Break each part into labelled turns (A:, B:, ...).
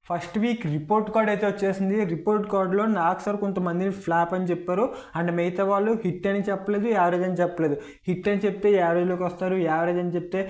A: First week report card అయితే వచ్చేసింది. Report కార్డులో నాకు సార్ కొంతమందిని ఫ్లాప్ అని చెప్పారు, అండ్ మిగతా వాళ్ళు హిట్ అని చెప్పలేదు, యావరేజ్ అని చెప్పలేదు. హిట్ అని చెప్తే యావరేజ్లోకి వస్తారు, యావరేజ్ అని చెప్తే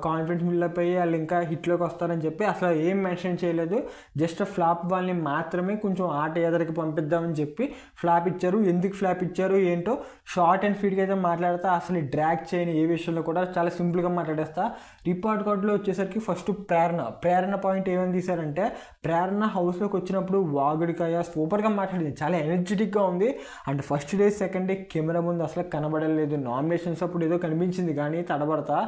A: కాన్ఫిడెన్స్ బిల్డప్ అయ్యి వాళ్ళు ఇంకా హిట్లోకి వస్తారని చెప్పి అసలు ఏం మెన్షన్ చేయలేదు. జస్ట్ ఫ్లాప్ వాళ్ళని మాత్రమే కొంచెం ఆట ఎదరికి పంపిద్దామని చెప్పి ఫ్లాప్ ఇచ్చారు. ఎందుకు ఫ్లాప్ ఇచ్చారు ఏంటో షార్ట్ అండ్ స్వీట్గా అయితే మాట్లాడతా. అసలు డ్రాగ్ చేయని ఏ విషయంలో కూడా చాలా సింపుల్గా మాట్లాడేస్తా. రిపోర్ట్ కార్డులో వచ్చేసరికి ఫస్ట్ ప్రేరణ పాయింట్ ఏమని తీశారంటే, ప్రేరణ హౌస్లోకి వచ్చినప్పుడు వాగుడికాయ సూపర్గా మాట్లాడింది, చాలా ఎనర్జెటిక్గా ఉంది. And first day second day camera ముందు అసలు కనబడలేదు. నామినేషన్స్ అప్పుడు ఏదో కనిపించింది కానీ తడబడతా,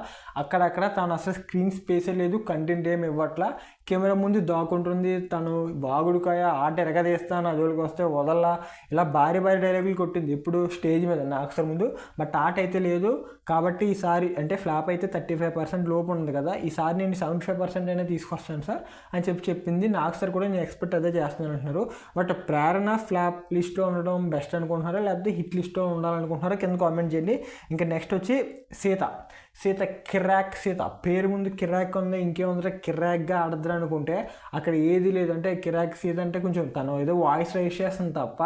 A: అక్కడక్కడ తను అసలు స్క్రీన్ స్పేసే లేదు, కంటెంట్ ఏమి ఇవ్వట్లా, కెమెరా ముందు దాక్కుంటుంది. తను వాగుడికాయ ఆట ఎరగదీస్తాను అదోళ్ళకి వస్తే వదల్లా, ఇలా భారీ డైలాగులు కొట్టింది ఇప్పుడు స్టేజ్ మీద నాకు సార్ ముందు. బట్ ఆట అయితే లేదు కాబట్టి ఈసారి అంటే ఫ్లాప్ అయితే 35% లోపు ఉంది కదా, ఈసారి నేను 75% అయినా తీసుకొస్తాను సార్ అని చెప్పింది. నాకు సార్ కూడా నేను ఎక్స్పెక్ట్ అదే చేస్తున్నాను అంటున్నారు. బట్ ప్రేరణ ఫ్లాప్ లిస్ట్లో ఉండడం బెస్ట్ అనుకుంటున్నారా లేకపోతే హిట్ లిస్ట్లో ఉండాలనుకుంటున్నారా కింద కామెంట్ చేయండి. ఇంకా నెక్స్ట్ వచ్చి సీత కిరాక్. సీత పేరు ముందు కిరాక్ ఉంది, ఇంకేముందంటే కిరాక్గా ఆడద్దు అనుకుంటే అక్కడ ఏది లేదు. అంటే కిరాక్ సీత అంటే కొంచెం తను ఏదో వాయిస్ రైస్ చేస్తుంది తప్ప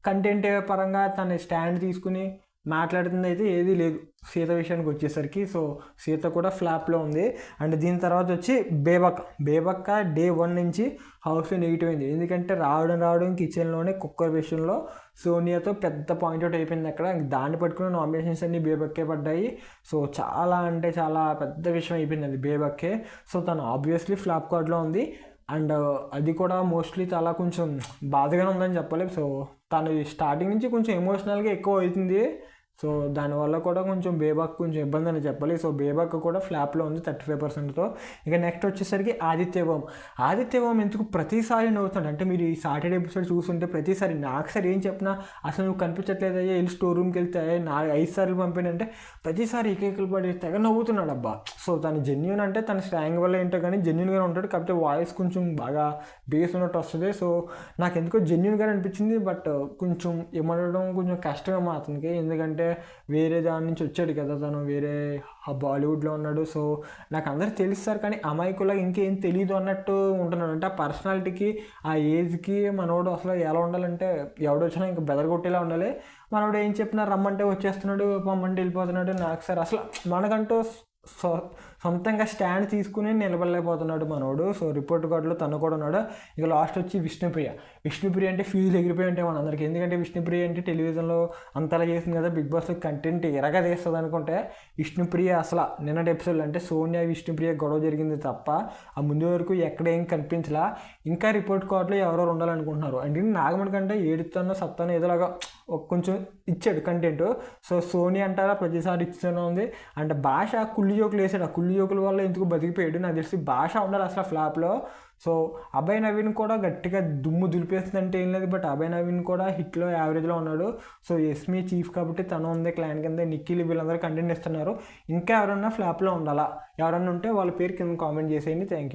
A: కంటెంట్ పరంగా తను స్టాండ్ తీసుకుని మాట్లాడుతుంది అయితే ఏదీ లేదు సీత విషయానికి వచ్చేసరికి. సో సీత కూడా ఫ్లాప్లో ఉంది. అండ్ దీని తర్వాత వచ్చి బేబక్క డే 1 నుంచి హౌస్లో నెగిటివ్ అయింది. ఎందుకంటే రావడం కిచెన్లోనే కుక్కర్ విషయంలో సోనియాతో పెద్ద పాయింట్అవుట్ అయిపోయింది అక్కడ. దాన్ని పట్టుకుని నామినేషన్స్ అన్నీ బేబక్కే పడ్డాయి. సో చాలా అంటే చాలా పెద్ద విషయం అయిపోయింది అది బేబక్కే. సో తను ఆబ్వియస్లీ ఫ్లాప్ కార్డ్లో ఉంది. అండ్ అది కూడా మోస్ట్లీ చాలా కొంచెం బాధగానే ఉందని చెప్పలేదు. సో తను స్టార్టింగ్ నుంచి కొంచెం ఎమోషనల్గా ఎక్కువ అవుతుంది. సో దానివల్ల కూడా కొంచెం బేబక్ కొంచెం ఇబ్బంది అని చెప్పాలి. సో బేబక్ కూడా ఫ్లాప్లో ఉంది 35%తో. ఇక నెక్స్ట్ వచ్చేసరికి ఆదిత్యవం ఎందుకు ప్రతిసారి నవ్వుతాడు అంటే, మీరు ఈ సాటర్డే ఎపిసోడ్ చూస్తుంటే ప్రతిసారి నాకు సార్ ఏం చెప్పినా అసలు నువ్వు కనిపించట్లేదు అయ్యా, వెళ్ళి స్టోర్ రూమ్కి వెళ్తే 5 సార్లు పంపినంటే ప్రతిసారి ఏకైకలు పడి తెగ నవ్వుతున్నాడు అబ్బా. సో తను జెన్యూన్ అంటే తన స్లాంగ్ వల్ల ఏంటో కానీ జెన్యూన్గానే ఉంటాడు, కాకపోతే వాయిస్ కొంచెం బాగా బేస్ ఉన్నట్టు వస్తుంది. సో నాకు ఎందుకో జెన్యూన్గానే అనిపించింది. బట్ కొంచెం ఏమనడం కొంచెం కష్టమే అతనికి, ఎందుకంటే వేరే దాని నుంచి వచ్చాడు కదా, తను వేరే బాలీవుడ్లో ఉన్నాడు. సో నాకు అందరూ తెలుస్తారు కానీ అమాయకులాగా ఇంకేం తెలియదు అన్నట్టు ఉంటున్నాడు. అంటే ఆ పర్సనాలిటీకి ఆ ఏజ్కి మనోడు అసలు ఎలా ఉండాలంటే ఎవడొచ్చినా ఇంకా బెదరగొట్టేలా ఉండాలి. మనోడు ఏం చెప్పినా రమ్మంటే వచ్చేస్తున్నాడు, పొమ్మంటే వెళ్ళిపోతున్నాడు. నాకు సార్ అసలు మనకంటూ సొంతంగా స్టాండ్ తీసుకుని నిలబడలేకపోతున్నాడు మనోడు. సో రిపోర్ట్ కార్డులో తను కూడా ఉన్నాడు. ఇక లాస్ట్ వచ్చి విష్ణుప్రియ అంటే ఫీజులు ఎగిరిపోయి ఉంటాయి మనందరికీ. ఎందుకంటే విష్ణుప్రియ అంటే టెలివిజన్లో అంతలా చేసింది కదా, బిగ్ బాస్లో కంటెంట్ ఎరగదీస్తుంది అనుకుంటే విష్ణుప్రియ అసలు నిన్నటి ఎపిసోడ్ అంటే సోనియా విష్ణుప్రియ గొడవ జరిగింది తప్ప ఆ ముందు వరకు ఎక్కడ ఏం కనిపించలా. ఇంకా రిపోర్ట్ కార్డులో ఎవరెవరు ఉండాలనుకుంటున్నారు అంటే నాగమణి కంటే ఏడుతానో సత్తానో ఏదోలాగా కొంచెం ఇచ్చాడు కంటెంట్. సో సోనీ అంటారా ప్రతిసారి ఇస్తూనే ఉంది. అంటే భాష కుళ్ళి జోకులు వేసాడు, ఆ కుళ్ళి జోకుల వల్ల ఎందుకు బతికిపోయాడు. నాకు తెలిసి భాష ఉండాలి అసలు ఫ్లాప్లో. సో అభయ్ నవీన్ కూడా గట్టిగా దుమ్ము దులిపేస్తుందంటే ఏం లేదు, బట్ అభయ్ నవీన్ కూడా హిట్లో యావరేజ్లో ఉన్నాడు. సో ఎస్మీ చీఫ్ కాబట్టి తను ఉంది క్లాన్ కింద, నిఖిల్ వీళ్ళందరూ కంటెంట్ ఇస్తున్నారు. ఇంకా ఎవరన్నా ఫ్లాప్లో ఉండాలా, ఎవరన్నా ఉంటే వాళ్ళ పేరు కింద కామెంట్ చేసేయండి. Thank you.